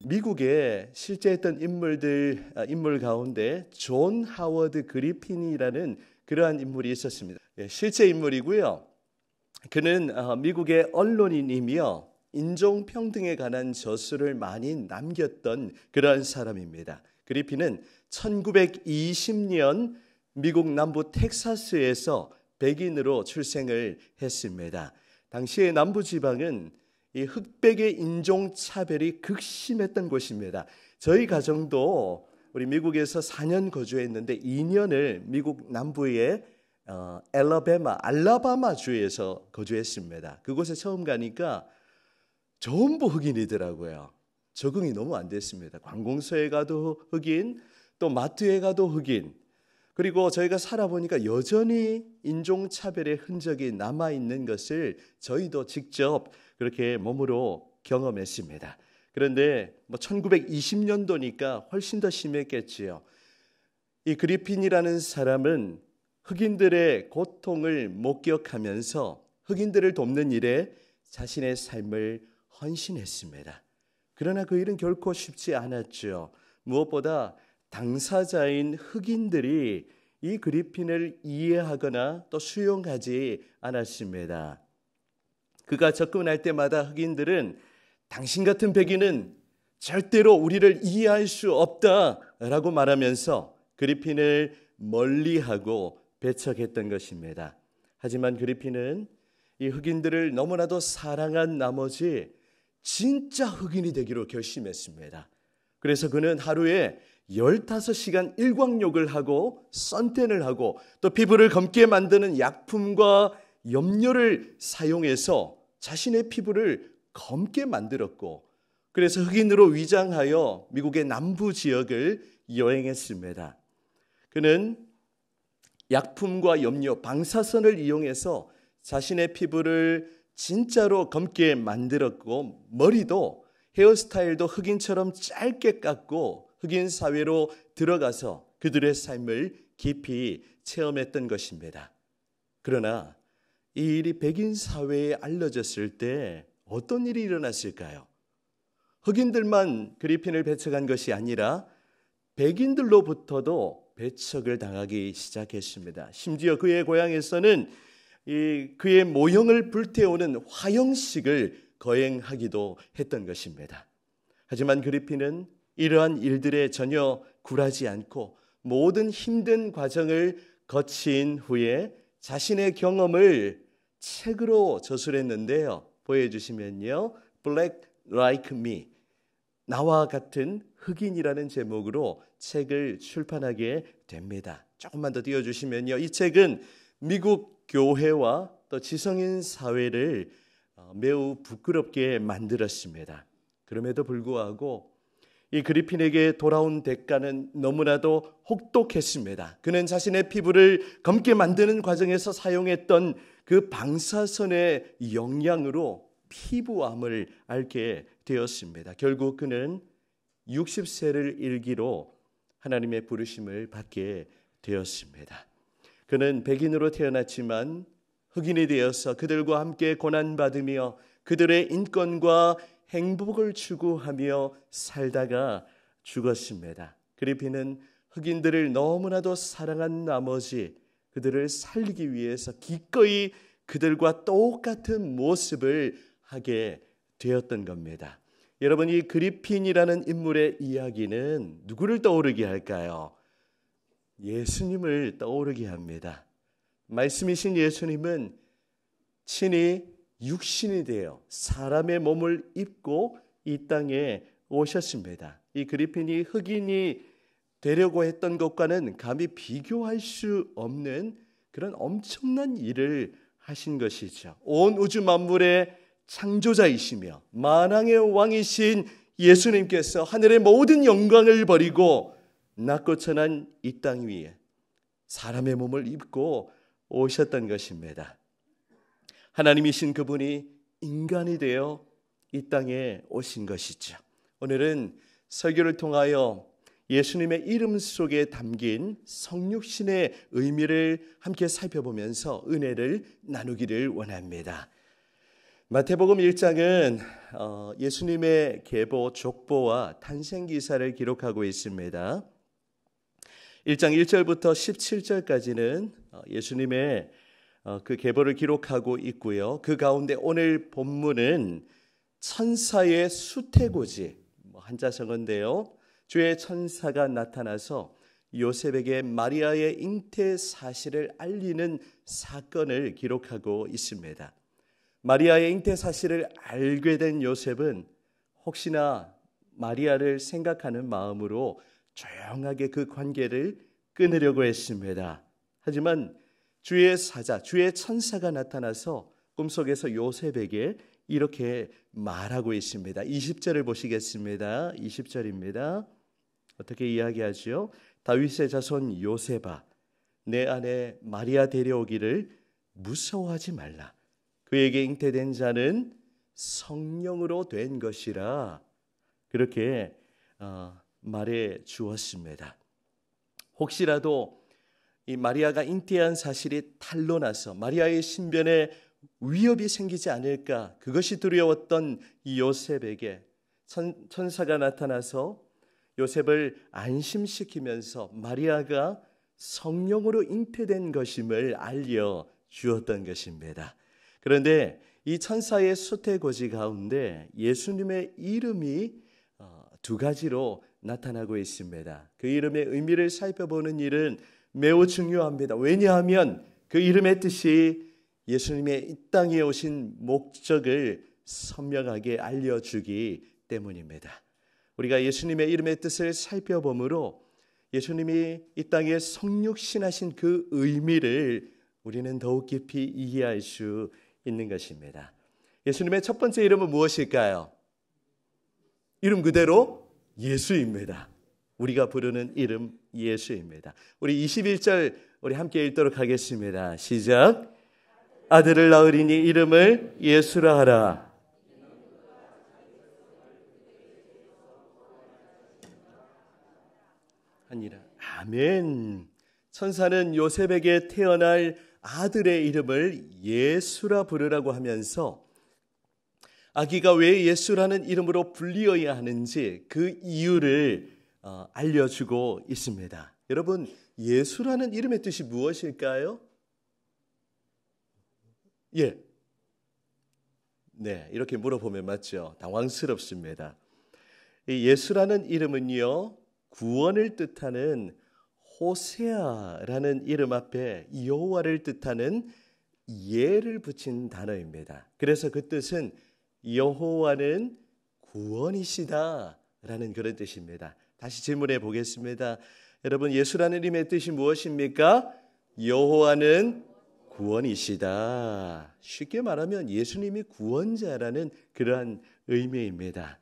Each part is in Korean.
미국에 실제했던 인물 가운데 존 하워드 그리핀이라는 그러한 인물이 있었습니다. 실제 인물이고요. 그는 미국의 언론인이며 인종평등에 관한 저술을 많이 남겼던 그러한 사람입니다. 그리핀은 1920년 미국 남부 텍사스에서 백인으로 출생을 했습니다. 당시의 남부지방은 이 흑백의 인종차별이 극심했던 곳입니다. 저희 가정도 우리 미국에서 4년 거주했는데 2년을 미국 남부의 알라바마 주에서 거주했습니다. 그곳에 처음 가니까 전부 흑인이더라고요. 적응이 너무 안 됐습니다. 관공서에 가도 흑인, 또 마트에 가도 흑인. 그리고 저희가 살아보니까 여전히 인종차별의 흔적이 남아있는 것을 저희도 직접 그렇게 몸으로 경험했습니다. 그런데 1920년도니까 훨씬 더 심했겠지요. 이 그리핀이라는 사람은 흑인들의 고통을 목격하면서 흑인들을 돕는 일에 자신의 삶을 헌신했습니다. 그러나 그 일은 결코 쉽지 않았죠. 무엇보다 당사자인 흑인들이 이 그리핀을 이해하거나 또 수용하지 않았습니다. 그가 접근할 때마다 흑인들은 당신 같은 백인은 절대로 우리를 이해할 수 없다라고 말하면서 그리핀을 멀리하고 배척했던 것입니다. 하지만 그리핀은 이 흑인들을 너무나도 사랑한 나머지 진짜 흑인이 되기로 결심했습니다. 그래서 그는 하루에 15시간 일광욕을 하고 선탠을 하고 또 피부를 검게 만드는 약품과 염료를 사용해서 자신의 피부를 검게 만들었고, 그래서 흑인으로 위장하여 미국의 남부 지역을 여행했습니다. 그는 약품과 염료, 방사선을 이용해서 자신의 피부를 진짜로 검게 만들었고, 머리도 헤어스타일도 흑인처럼 짧게 깎고 흑인 사회로 들어가서 그들의 삶을 깊이 체험했던 것입니다. 그러나 이 일이 백인 사회에 알려졌을 때 어떤 일이 일어났을까요? 흑인들만 그리핀을 배척한 것이 아니라 백인들로부터도 배척을 당하기 시작했습니다. 심지어 그의 고향에서는 그의 모형을 불태우는 화형식을 거행하기도 했던 것입니다. 하지만 그리핀은 이러한 일들에 전혀 굴하지 않고 모든 힘든 과정을 거친 후에 자신의 경험을 책으로 저술했는데요. 보여주시면요. Black Like Me, 나와 같은 흑인이라는 제목으로 책을 출판하게 됩니다. 조금만 더 띄워주시면요. 이 책은 미국 교회와 또 지성인 사회를 매우 부끄럽게 만들었습니다. 그럼에도 불구하고 이 그리핀에게 돌아온 대가는 너무나도 혹독했습니다. 그는 자신의 피부를 검게 만드는 과정에서 사용했던 그 방사선의 영향으로 피부암을 앓게 되었습니다. 결국 그는 60세를 일기로 하나님의 부르심을 받게 되었습니다. 그는 백인으로 태어났지만 흑인이 되어서 그들과 함께 고난받으며 그들의 인권과 행복을 추구하며 살다가 죽었습니다. 그리핀은 흑인들을 너무나도 사랑한 나머지 그들을 살리기 위해서 기꺼이 그들과 똑같은 모습을 하게 되었던 겁니다. 여러분, 이 그리핀이라는 인물의 이야기는 누구를 떠오르게 할까요? 예수님을 떠오르게 합니다. 말씀이신 예수님은 친히 육신이 되어 사람의 몸을 입고 이 땅에 오셨습니다. 이 그리핀이 흑인이 되려고 했던 것과는 감히 비교할 수 없는 그런 엄청난 일을 하신 것이죠. 온 우주 만물의 창조자이시며 만왕의 왕이신 예수님께서 하늘의 모든 영광을 버리고 낮고 천한 이 땅 위에 사람의 몸을 입고 오셨던 것입니다. 하나님이신 그분이 인간이 되어 이 땅에 오신 것이죠. 오늘은 설교를 통하여 예수님의 이름 속에 담긴 성육신의 의미를 함께 살펴보면서 은혜를 나누기를 원합니다. 마태복음 1장은 예수님의 계보, 족보와 탄생 기사를 기록하고 있습니다. 1장 1절부터 17절까지는 예수님의 그 계보를 기록하고 있고요. 그 가운데 오늘 본문은 천사의 수태고지, 한자성어인데요. 주의 천사가 나타나서 요셉에게 마리아의 잉태 사실을 알리는 사건을 기록하고 있습니다. 마리아의 잉태 사실을 알게 된 요셉은 혹시나 마리아를 생각하는 마음으로 조용하게 그 관계를 끊으려고 했습니다. 하지만 주의 사자, 주의 천사가 나타나서 꿈속에서 요셉에게 이렇게 말하고 있습니다. 20절을 보시겠습니다. 20절입니다. 어떻게 이야기하죠? 다윗의 자손 요셉아, 내 아내 마리아 데려오기를 무서워하지 말라. 그에게 잉태된 자는 성령으로 된 것이라. 그렇게 말해 주었습니다. 혹시라도 이 마리아가 잉태한 사실이 탄로나서 마리아의 신변에 위협이 생기지 않을까, 그것이 두려웠던 이 요셉에게 천사가 나타나서 요셉을 안심시키면서 마리아가 성령으로 잉태된 것임을 알려 주었던 것입니다. 그런데 이 천사의 수태고지 가운데 예수님의 이름이 두 가지로 나타나고 있습니다. 그 이름의 의미를 살펴보는 일은 매우 중요합니다. 왜냐하면 그 이름의 뜻이 예수님의 이 땅에 오신 목적을 선명하게 알려주기 때문입니다. 우리가 예수님의 이름의 뜻을 살펴보므로 예수님이 이 땅에 성육신하신 그 의미를 우리는 더욱 깊이 이해할 수 있는 것입니다. 예수님의 첫 번째 이름은 무엇일까요? 이름 그대로 예수입니다. 우리가 부르는 이름 예수입니다. 우리 21절 우리 함께 읽도록 하겠습니다. 시작. 아들을 낳으리니 이름을 예수라 하라. 하니라. 아멘. 천사는 요셉에게 태어날 아들의 이름을 예수라 부르라고 하면서 아기가 왜 예수라는 이름으로 불리어야 하는지 그 이유를 알려주고 있습니다. 여러분, 예수라는 이름의 뜻이 무엇일까요? 예. 네, 이렇게 물어보면 맞죠? 당황스럽습니다. 이 예수라는 이름은요, 구원을 뜻하는 호세아라는 이름 앞에 여호와를 뜻하는 예를 붙인 단어입니다. 그래서 그 뜻은 여호와는 구원이시다라는 그런 뜻입니다. 다시 질문해 보겠습니다. 여러분, 예수라는 이름의 뜻이 무엇입니까? 여호와는 구원이시다. 쉽게 말하면 예수님이 구원자라는 그러한 의미입니다.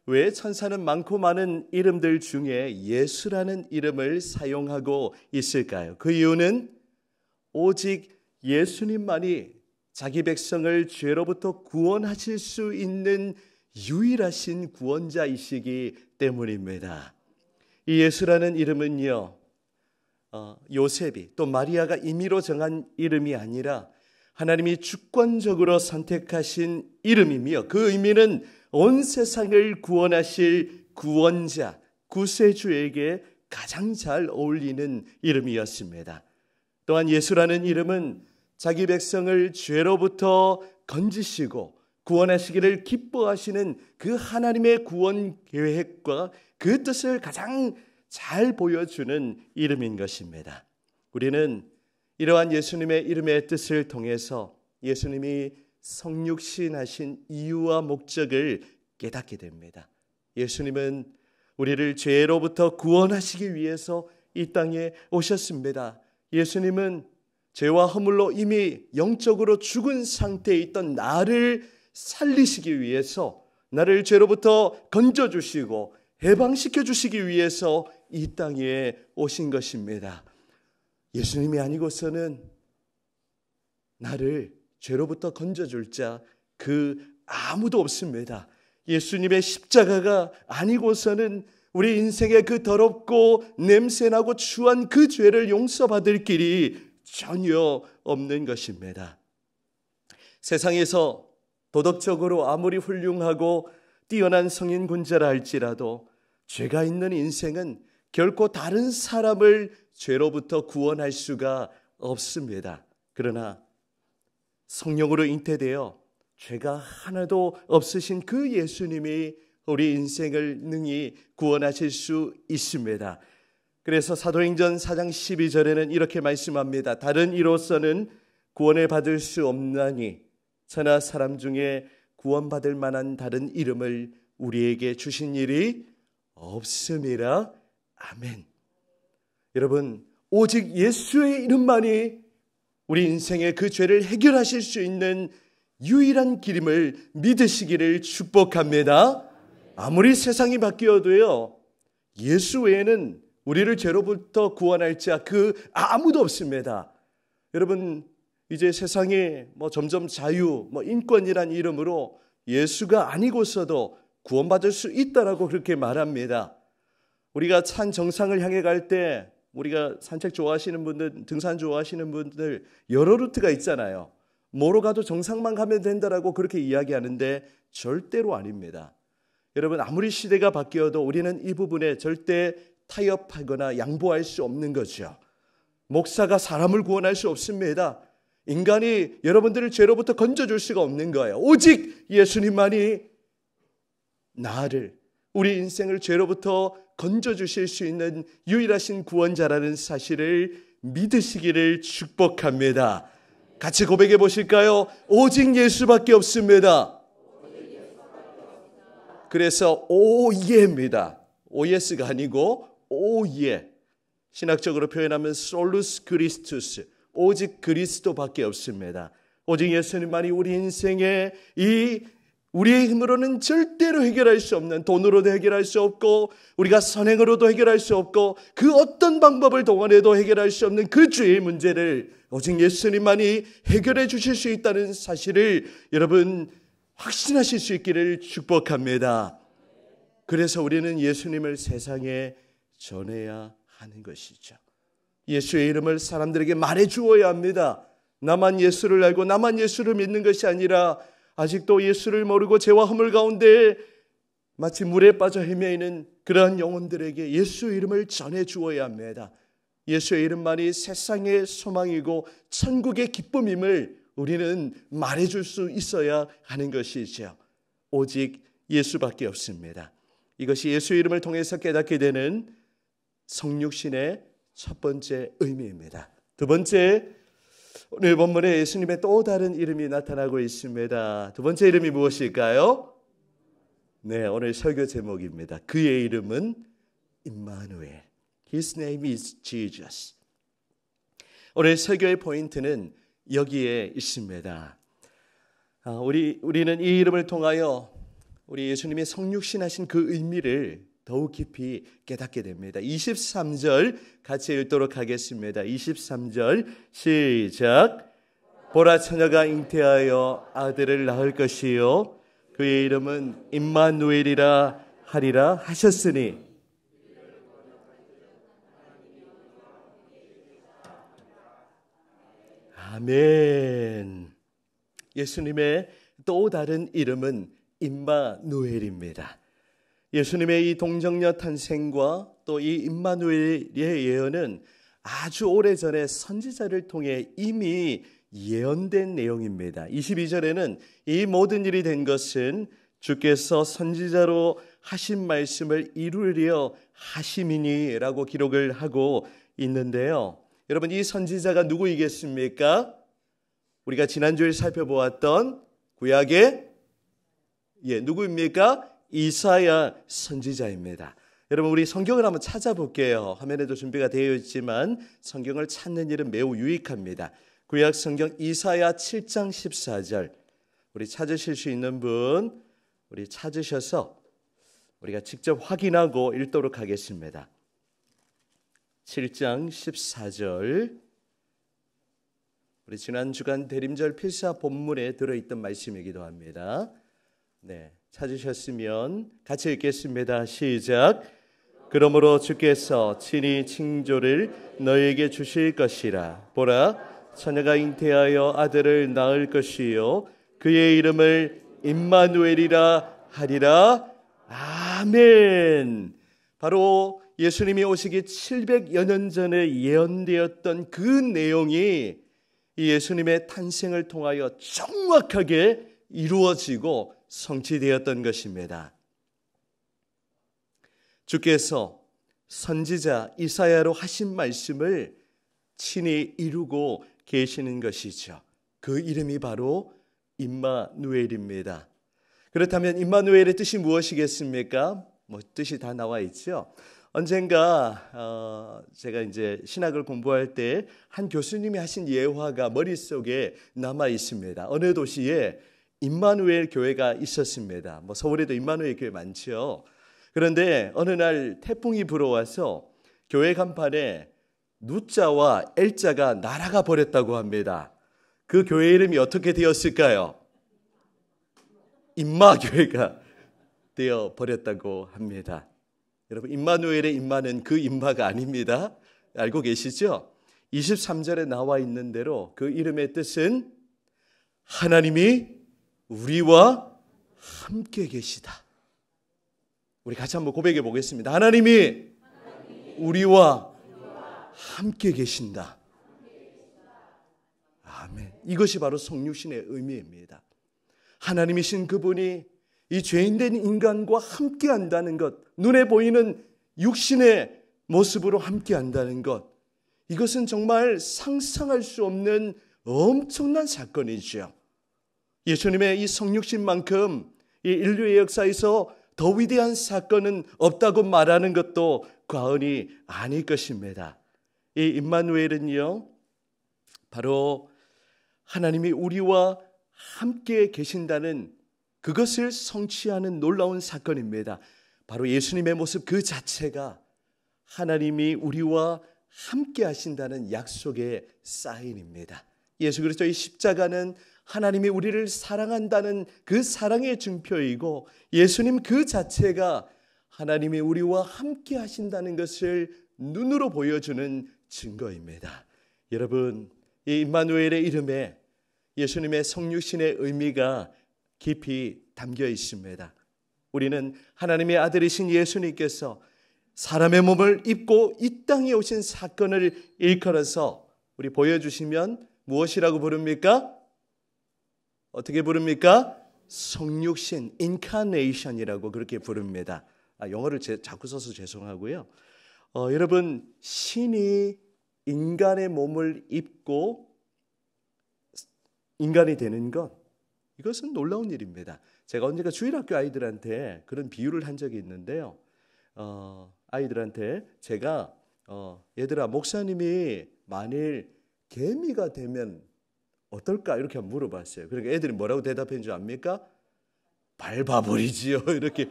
왜 천사는 많고 많은 이름들 중에 예수라는 이름을 사용하고 있을까요? 그 이유는 오직 예수님만이 자기 백성을 죄로부터 구원하실 수 있는 유일하신 구원자이시기 때문입니다. 이 예수라는 이름은요, 요셉이 또 마리아가 임의로 정한 이름이 아니라 하나님이 주권적으로 선택하신 이름이며 그 의미는 온 세상을 구원하실 구원자, 구세주에게 가장 잘 어울리는 이름이었습니다. 또한 예수라는 이름은 자기 백성을 죄로부터 건지시고 구원하시기를 기뻐하시는 그 하나님의 구원 계획과 그 뜻을 가장 잘 보여주는 이름인 것입니다. 우리는 이러한 예수님의 이름의 뜻을 통해서 예수님이 성육신하신 이유와 목적을 깨닫게 됩니다. 예수님은 우리를 죄로부터 구원하시기 위해서 이 땅에 오셨습니다. 예수님은 죄와 허물로 이미 영적으로 죽은 상태에 있던 나를 살리시기 위해서, 나를 죄로부터 건져주시고 해방시켜 주시기 위해서 이 땅에 오신 것입니다. 예수님이 아니고서는 나를 죄로부터 건져줄 자 그 아무도 없습니다. 예수님의 십자가가 아니고서는 우리 인생의 그 더럽고 냄새나고 추한 그 죄를 용서받을 길이 전혀 없는 것입니다. 세상에서 도덕적으로 아무리 훌륭하고 뛰어난 성인군자라 할지라도 죄가 있는 인생은 결코 다른 사람을 죄로부터 구원할 수가 없습니다. 그러나 성령으로 잉태되어 죄가 하나도 없으신 그 예수님이 우리 인생을 능히 구원하실 수 있습니다. 그래서 사도행전 4장 12절에는 이렇게 말씀합니다. 다른 이로서는 구원을 받을 수 없나니 천하 사람 중에 구원받을 만한 다른 이름을 우리에게 주신 일이 없음이라. 아멘. 여러분, 오직 예수의 이름만이 우리 인생의 그 죄를 해결하실 수 있는 유일한 길임을 믿으시기를 축복합니다. 아무리 세상이 바뀌어도요, 예수 외에는 우리를 죄로부터 구원할 자 그 아무도 없습니다. 여러분, 이제 세상이 점점 자유, 인권이란 이름으로 예수가 아니고서도 구원받을 수 있다라고 그렇게 말합니다. 우리가 산 정상을 향해 갈 때 우리가 산책 좋아하시는 분들, 등산 좋아하시는 분들 여러 루트가 있잖아요. 뭐로 가도 정상만 가면 된다라고 그렇게 이야기하는데 절대로 아닙니다. 여러분, 아무리 시대가 바뀌어도 우리는 이 부분에 절대 타협하거나 양보할 수 없는 거죠. 목사가 사람을 구원할 수 없습니다. 인간이 여러분들을 죄로부터 건져줄 수가 없는 거예요. 오직 예수님만이 나를, 우리 인생을 죄로부터 건져주실 수 있는 유일하신 구원자라는 사실을 믿으시기를 축복합니다. 같이 고백해 보실까요? 오직 예수밖에 없습니다. 그래서 오예입니다. 오예스가 아니고 오예. 신학적으로 표현하면 솔루스 그리스투스, 오직 그리스도밖에 없습니다. 오직 예수님만이 우리 인생에 우리의 힘으로는 절대로 해결할 수 없는, 돈으로도 해결할 수 없고 우리가 선행으로도 해결할 수 없고 그 어떤 방법을 동원해도 해결할 수 없는 그 죄의 문제를 오직 예수님만이 해결해 주실 수 있다는 사실을 여러분 확신하실 수 있기를 축복합니다. 그래서 우리는 예수님을 세상에 전해야 하는 것이죠. 예수의 이름을 사람들에게 말해 주어야 합니다. 나만 예수를 알고 나만 예수를 믿는 것이 아니라 아직도 예수를 모르고 죄와 허물 가운데 마치 물에 빠져 헤매이는 그러한 영혼들에게 예수의 이름을 전해 주어야 합니다. 예수의 이름만이 세상의 소망이고 천국의 기쁨임을 우리는 말해줄 수 있어야 하는 것이죠. 오직 예수밖에 없습니다. 이것이 예수의 이름을 통해서 깨닫게 되는 성육신의 첫 번째 의미입니다. 두 번째, 오늘 본문에 예수님의 또 다른 이름이 나타나고 있습니다. 두 번째 이름이 무엇일까요? 네, 오늘 설교 제목입니다. 그의 이름은 임마누엘. His name is Jesus. 오늘 설교의 포인트는 여기에 있습니다. 우리는 이 이름을 통하여 우리 예수님이 성육신하신 그 의미를 더욱 깊이 깨닫게 됩니다. 23절 같이 읽도록 하겠습니다. 23절 시작. 보라, 처녀가 잉태하여 아들을 낳을 것이요 그의 이름은 임마누엘이라 하리라 하셨으니. 아멘. 예수님의 또 다른 이름은 임마누엘입니다. 예수님의 이 동정녀 탄생과 또 이 임마누엘의 예언은 아주 오래전에 선지자를 통해 이미 예언된 내용입니다. 22절에는 이 모든 일이 된 것은 주께서 선지자로 하신 말씀을 이루려 하심이니라고 기록을 하고 있는데요. 여러분, 이 선지자가 누구이겠습니까? 우리가 지난주에 살펴보았던 구약의 누구입니까? 이사야 선지자입니다. 여러분, 우리 성경을 한번 찾아볼게요. 화면에도 준비가 되어 있지만 성경을 찾는 일은 매우 유익합니다. 구약 성경 이사야 7장 14절 우리 찾으실 수 있는 분 우리 찾으셔서 우리가 직접 확인하고 읽도록 하겠습니다. 7장 14절 우리 지난 주간 대림절 필사 본문에 들어있던 말씀이기도 합니다. 네, 찾으셨으면 같이 읽겠습니다. 시작. 그러므로 주께서 친히 칭조를 너에게 주실 것이라. 보라, 처녀가 잉태하여 아들을 낳을 것이요 그의 이름을 임마누엘이라 하리라. 아멘. 바로 예수님이 오시기 700여 년 전에 예언되었던 그 내용이 예수님의 탄생을 통하여 정확하게 이루어지고 성취되었던 것입니다. 주께서 선지자 이사야로 하신 말씀을 친히 이루고 계시는 것이죠. 그 이름이 바로 임마누엘입니다. 그렇다면 임마누엘의 뜻이 무엇이겠습니까? 뜻이 다 나와 있죠. 언젠가 제가 이제 신학을 공부할 때 한 교수님이 하신 예화가 머릿속에 남아 있습니다. 어느 도시에 임마누엘 교회가 있었습니다. 서울에도 임마누엘 교회 많죠. 그런데 어느 날 태풍이 불어와서 교회 간판에 누자와 엘자가 날아가 버렸다고 합니다. 그 교회 이름이 어떻게 되었을까요? 임마교회가 되어 버렸다고 합니다. 여러분, 임마누엘의 임마는 그 임마가 아닙니다. 알고 계시죠? 23절에 나와 있는 대로 그 이름의 뜻은 하나님이 우리와 함께 계시다. 우리 같이 한번 고백해 보겠습니다. 하나님이 우리와 함께 계신다. 아멘. 이것이 바로 성육신의 의미입니다. 하나님이신 그분이 이 죄인된 인간과 함께 한다는 것, 눈에 보이는 육신의 모습으로 함께 한다는 것, 이것은 정말 상상할 수 없는 엄청난 사건이죠. 예수님의 이 성육신만큼 이 인류의 역사에서 더 위대한 사건은 없다고 말하는 것도 과언이 아닐 것입니다. 이 임마누엘은요, 바로 하나님이 우리와 함께 계신다는 그것을 성취하는 놀라운 사건입니다. 바로 예수님의 모습 그 자체가 하나님이 우리와 함께 하신다는 약속의 사인입니다. 예수 그리스도의 십자가는 하나님이 우리를 사랑한다는 그 사랑의 증표이고, 예수님 그 자체가 하나님이 우리와 함께 하신다는 것을 눈으로 보여주는 증거입니다. 여러분, 이 임마누엘의 이름에 예수님의 성육신의 의미가 깊이 담겨 있습니다. 우리는 하나님의 아들이신 예수님께서 사람의 몸을 입고 이 땅에 오신 사건을 일컬어서 우리 보여주시면 무엇이라고 부릅니까? 어떻게 부릅니까? 성육신, 인카네이션이라고 그렇게 부릅니다. 영어를 자꾸 써서 죄송하고요. 여러분, 신이 인간의 몸을 입고 인간이 되는 것, 이것은 놀라운 일입니다. 제가 언젠가 주일학교 아이들한테 그런 비유를 한 적이 있는데요. 아이들한테 제가 얘들아, 목사님이 만일 개미가 되면 어떨까? 이렇게 물어봤어요. 그러니까 애들이 뭐라고 대답한 줄 압니까? 밟아버리지요. 이렇게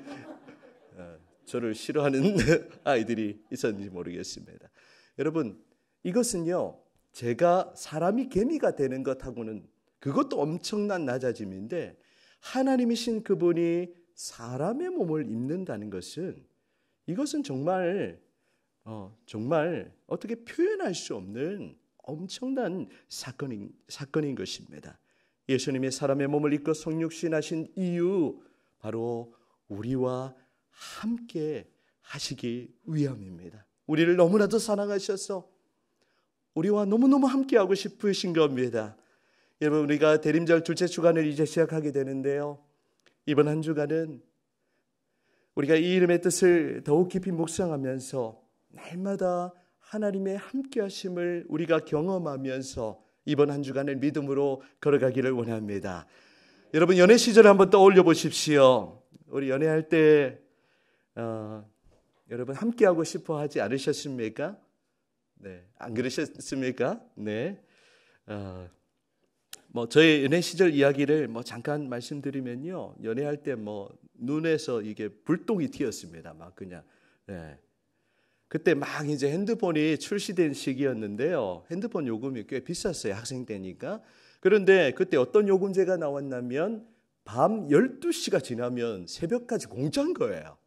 저를 싫어하는 아이들이 있었는지 모르겠습니다. 여러분, 이것은요, 제가 사람이 개미가 되는 것하고는 그것도 엄청난 낮아짐인데, 하나님이신 그분이 사람의 몸을 입는다는 것은, 이것은 정말 어떻게 표현할 수 없는 엄청난 사건인 것입니다. 예수님이 사람의 몸을 입고 성육신하신 이유, 바로 우리와 함께 하시기 위함입니다. 우리를 너무나도 사랑하셔서 우리와 너무너무 함께하고 싶으신 겁니다. 여러분, 우리가 대림절 둘째 주간을 이제 시작하게 되는데요, 이번 한 주간은 우리가 이 이름의 뜻을 더욱 깊이 묵상하면서 날마다 하나님의 함께하심을 우리가 경험하면서 이번 한 주간을 믿음으로 걸어가기를 원합니다. 여러분, 연애 시절을 한번 떠올려 보십시오. 우리 연애할 때 여러분 함께하고 싶어 하지 않으셨습니까? 네, 안 그러셨습니까? 네. 저의 연애 시절 이야기를 잠깐 말씀드리면요, 연애할 때 눈에서 이게 불똥이 튀었습니다. 막 그냥. 네. 그때 막 이제 핸드폰이 출시된 시기였는데요, 핸드폰 요금이 꽤 비쌌어요, 학생 때니까. 그런데 그때 어떤 요금제가 나왔냐면 밤 12시가 지나면 새벽까지 공짜인 거예요.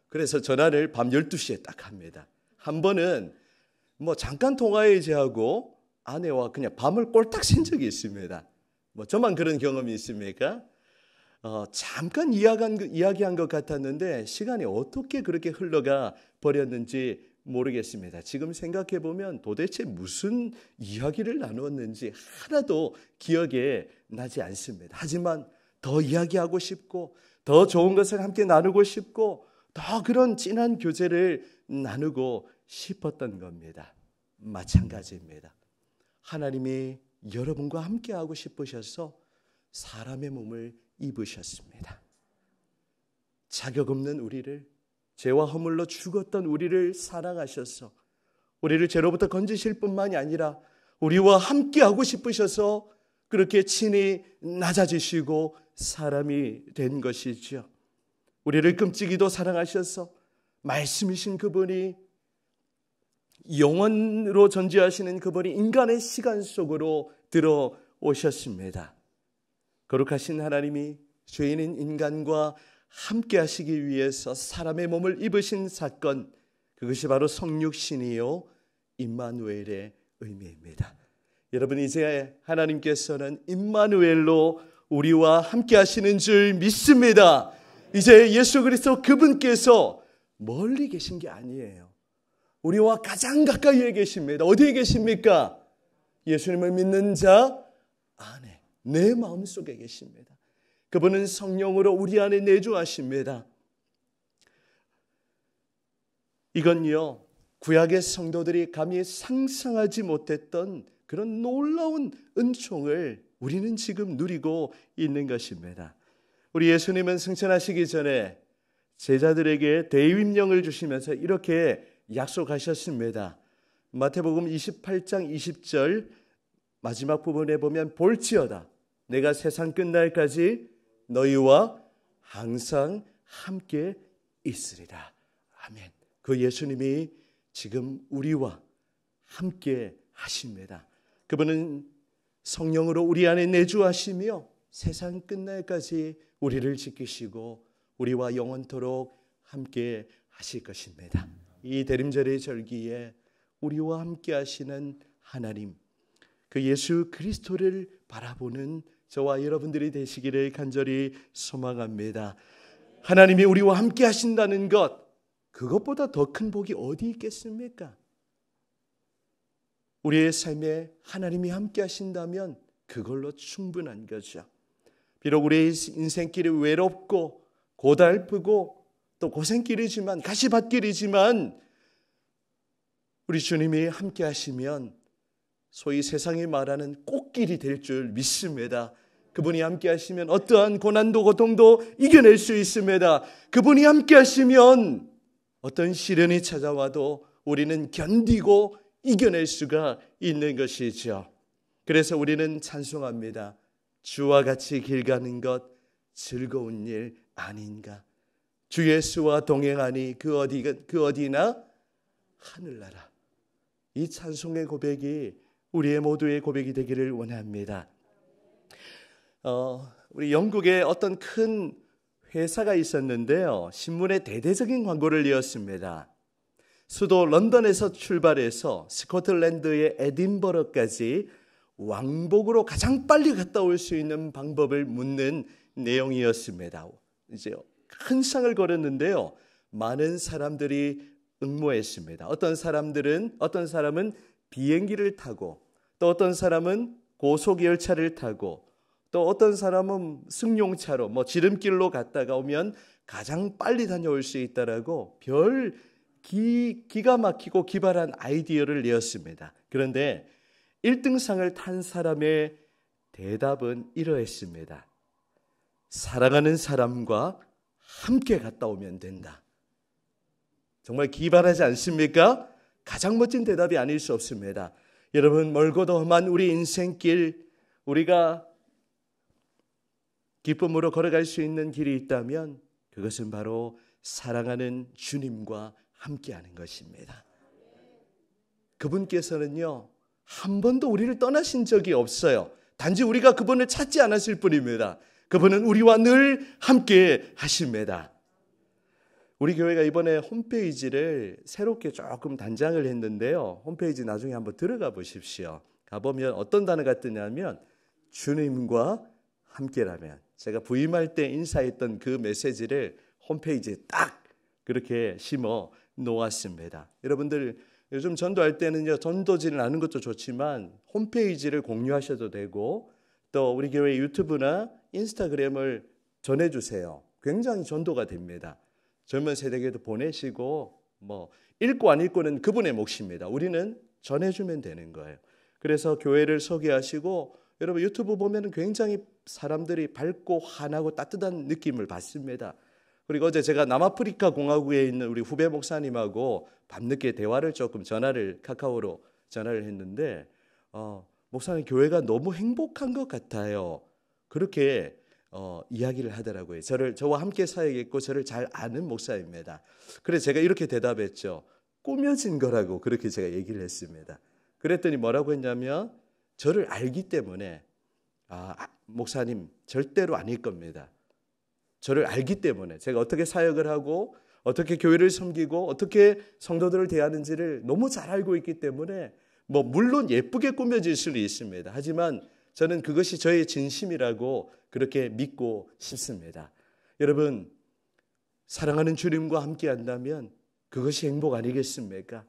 그래서 전화를 밤 12시에 딱 합니다. 한 번은 잠깐 통화해야지 하고 아내와 그냥 밤을 꼴딱 샌 적이 있습니다. 저만 그런 경험이 있습니까? 잠깐 이야기한 것 같았는데 시간이 어떻게 그렇게 흘러가 버렸는지 모르겠습니다. 지금 생각해 보면 도대체 무슨 이야기를 나누었는지 하나도 기억에 나지 않습니다. 하지만 더 이야기하고 싶고 더 좋은 것을 함께 나누고 싶고 더 그런 진한 교제를 나누고 싶었던 겁니다. 마찬가지입니다. 하나님이 여러분과 함께 하고 싶으셔서 사람의 몸을 입으셨습니다. 자격 없는 우리를, 죄와 허물로 죽었던 우리를 사랑하셔서 우리를 죄로부터 건지실 뿐만이 아니라 우리와 함께 하고 싶으셔서 그렇게 친히 낮아지시고 사람이 된 것이죠. 우리를 끔찍이도 사랑하셔서 말씀이신 그분이, 영원으로 존재하시는 그분이 인간의 시간 속으로 들어오셨습니다. 거룩하신 하나님이 죄인인 인간과 함께 하시기 위해서 사람의 몸을 입으신 사건, 그것이 바로 성육신이요 임마누엘의 의미입니다. 여러분, 이제 하나님께서는 임마누엘로 우리와 함께 하시는 줄 믿습니다. 이제 예수 그리스도 그분께서 멀리 계신 게 아니에요. 우리와 가장 가까이에 계십니다. 어디에 계십니까? 예수님을 믿는 자 안에, 내 마음속에 계십니다. 그분은 성령으로 우리 안에 내주하십니다. 이건요, 구약의 성도들이 감히 상상하지 못했던 그런 놀라운 은총을 우리는 지금 누리고 있는 것입니다. 우리 예수님은 승천하시기 전에 제자들에게 대임령을 주시면서 이렇게 약속하셨습니다. 마태복음 28장 20절 마지막 부분에 보면 볼지어다 내가 세상 끝날까지 너희와 항상 함께 있으리라. 아멘. 그 예수님이 지금 우리와 함께 하십니다. 그분은 성령으로 우리 안에 내주하시며 세상 끝날까지 우리를 지키시고 우리와 영원토록 함께 하실 것입니다. 이 대림절의 절기에 우리와 함께 하시는 하나님, 그 예수 그리스도를 바라보는 저와 여러분들이 되시기를 간절히 소망합니다. 하나님이 우리와 함께 하신다는 것, 그것보다 더 큰 복이 어디 있겠습니까? 우리의 삶에 하나님이 함께 하신다면 그걸로 충분한 거죠. 비록 우리의 인생길이 외롭고 고달프고 또 고생길이지만, 가시밭길이지만 우리 주님이 함께 하시면 소위 세상이 말하는 꽃길이 될 줄 믿습니다. 그분이 함께 하시면 어떠한 고난도 고통도 이겨낼 수 있습니다. 그분이 함께 하시면 어떤 시련이 찾아와도 우리는 견디고 이겨낼 수가 있는 것이죠. 그래서 우리는 찬송합니다. 주와 같이 길 가는 것 즐거운 일 아닌가. 주 예수와 동행하니 그 어디나 하늘나라. 이 찬송의 고백이 우리의 모두의 고백이 되기를 원합니다. 우리 영국에 어떤 큰 회사가 있었는데요, 신문에 대대적인 광고를 내었습니다. 수도 런던에서 출발해서 스코틀랜드의 에딘버러까지 왕복으로 가장 빨리 갔다 올 수 있는 방법을 묻는 내용이었습니다. 이제 큰 상을 걸었는데요, 많은 사람들이 응모했습니다. 어떤 사람은 비행기를 타고, 또 어떤 사람은 고속열차를 타고, 또 어떤 사람은 승용차로 지름길로 갔다가 오면 가장 빨리 다녀올 수 있다라고 기가 막히고 기발한 아이디어를 내었습니다. 그런데 1등상을 탄 사람의 대답은 이러했습니다. 사랑하는 사람과 함께 갔다 오면 된다. 정말 기발하지 않습니까? 가장 멋진 대답이 아닐 수 없습니다. 여러분, 멀고도 험한 우리 인생길, 우리가 기쁨으로 걸어갈 수 있는 길이 있다면 그것은 바로 사랑하는 주님과 함께하는 것입니다. 그분께서는요, 한 번도 우리를 떠나신 적이 없어요. 단지 우리가 그분을 찾지 않았을 뿐입니다. 그분은 우리와 늘 함께 하십니다. 우리 교회가 이번에 홈페이지를 새롭게 조금 단장을 했는데요, 홈페이지 나중에 한번 들어가 보십시오. 가보면 어떤 단어가 뜨냐면 주님과 함께라면, 제가 부임할 때 인사했던 그 메시지를 홈페이지에 딱 그렇게 심어 놓았습니다. 여러분들 요즘 전도할 때는요, 전도지를 아는 것도 좋지만 홈페이지를 공유하셔도 되고 또 우리 교회 유튜브나 인스타그램을 전해주세요. 굉장히 전도가 됩니다. 젊은 세대에게도 보내시고 뭐 읽고 안 읽고는 그분의 몫입니다. 우리는 전해주면 되는 거예요. 그래서 교회를 소개하시고 여러분 유튜브 보면 굉장히 사람들이 밝고 환하고 따뜻한 느낌을 받습니다. 그리고 어제 제가 남아프리카 공화국에 있는 우리 후배 목사님하고 밤늦게 대화를 조금 카카오로 전화를 했는데 목사님 교회가 너무 행복한 것 같아요. 그렇게 이야기를 하더라고요. 저와 함께 사역했고 저를 잘 아는 목사입니다. 그래서 제가 이렇게 대답했죠. 꾸며진 거라고 그렇게 제가 얘기를 했습니다. 그랬더니 뭐라고 했냐면 저를 알기 때문에 목사님 절대로 아닐 겁니다. 저를 알기 때문에 제가 어떻게 사역을 하고 어떻게 교회를 섬기고 어떻게 성도들을 대하는지를 너무 잘 알고 있기 때문에 물론 예쁘게 꾸며질 수는 있습니다. 하지만 저는 그것이 저의 진심이라고 그렇게 믿고 싶습니다. 여러분 사랑하는 주님과 함께 한다면 그것이 행복 아니겠습니까?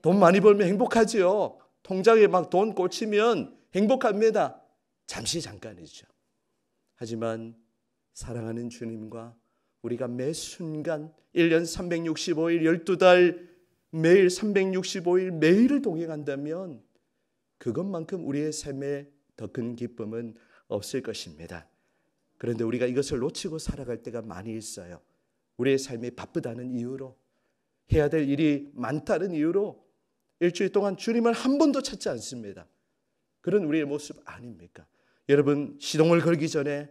돈 많이 벌면 행복하지요. 통장에 막 돈 꽂히면 행복합니다. 잠깐이죠. 하지만 사랑하는 주님과 우리가 매 순간 1년 365일 12달 매일 365일 매일을 동행한다면 그것만큼 우리의 삶에 더 큰 기쁨은 없을 것입니다. 그런데 우리가 이것을 놓치고 살아갈 때가 많이 있어요. 우리의 삶이 바쁘다는 이유로 해야 될 일이 많다는 이유로 일주일 동안 주님을 한 번도 찾지 않습니다. 그런 우리의 모습 아닙니까? 여러분 시동을 걸기 전에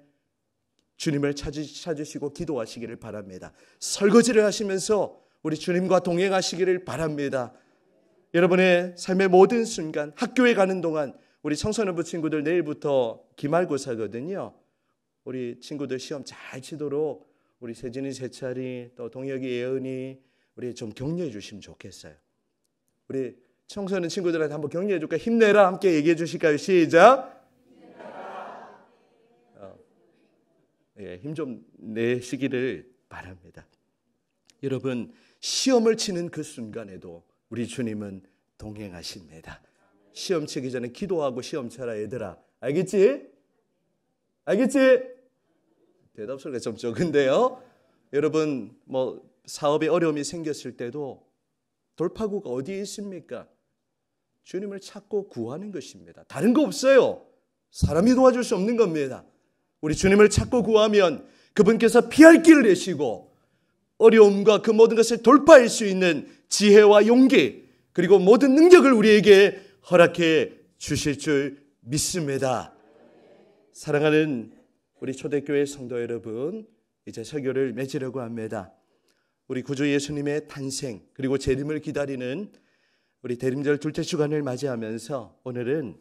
주님을 찾으시고 기도하시기를 바랍니다. 설거지를 하시면서 우리 주님과 동행하시기를 바랍니다. 여러분의 삶의 모든 순간 학교에 가는 동안 우리 청소년부 친구들 내일부터 기말고사거든요. 우리 친구들 시험 잘 치도록 우리 세진이, 세찬이, 또 동혁이, 예은이 우리 좀 격려해 주시면 좋겠어요. 우리 청소년 친구들한테 한번 격려해 줄까요? 힘내라 함께 얘기해 주실까요? 시작. 힘 좀 내시기를 바랍니다. 여러분 시험을 치는 그 순간에도 우리 주님은 동행하십니다. 시험 치기 전에 기도하고 시험 쳐라 얘들아. 알겠지? 알겠지? 대답 소리가 좀 적은데요. 여러분 사업에 어려움이 생겼을 때도 돌파구가 어디에 있습니까? 주님을 찾고 구하는 것입니다. 다른 거 없어요. 사람이 도와줄 수 없는 겁니다. 우리 주님을 찾고 구하면 그분께서 피할 길을 내시고 어려움과 그 모든 것을 돌파할 수 있는 지혜와 용기 그리고 모든 능력을 우리에게 허락해 주실 줄 믿습니다. 사랑하는 우리 초대교회 성도 여러분, 이제 설교를 맺으려고 합니다. 우리 구주 예수님의 탄생 그리고 재림을 기다리는 우리 대림절 둘째 주간을 맞이하면서 오늘은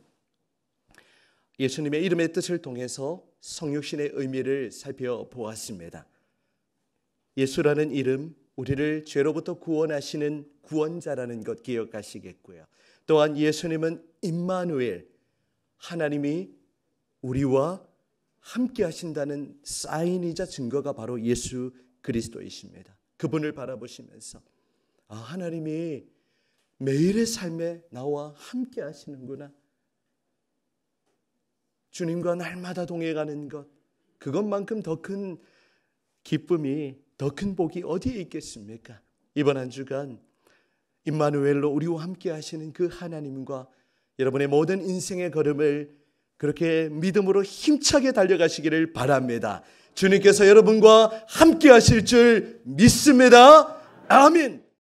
예수님의 이름의 뜻을 통해서 성육신의 의미를 살펴보았습니다. 예수라는 이름, 우리를 죄로부터 구원하시는 구원자라는 것 기억하시겠고요. 또한 예수님은 임마누엘, 하나님이 우리와 함께 하신다는 사인이자 증거가 바로 예수 그리스도이십니다. 그분을 바라보시면서 하나님이 매일의 삶에 나와 함께 하시는구나. 주님과 날마다 동행하는 것, 그것만큼 더 큰 기쁨이, 더 큰 복이 어디에 있겠습니까? 이번 한 주간 임마누엘로 우리와 함께 하시는 그 하나님과 여러분의 모든 인생의 걸음을 그렇게 믿음으로 힘차게 달려가시기를 바랍니다. 주님께서 여러분과 함께 하실 줄 믿습니다. 아멘.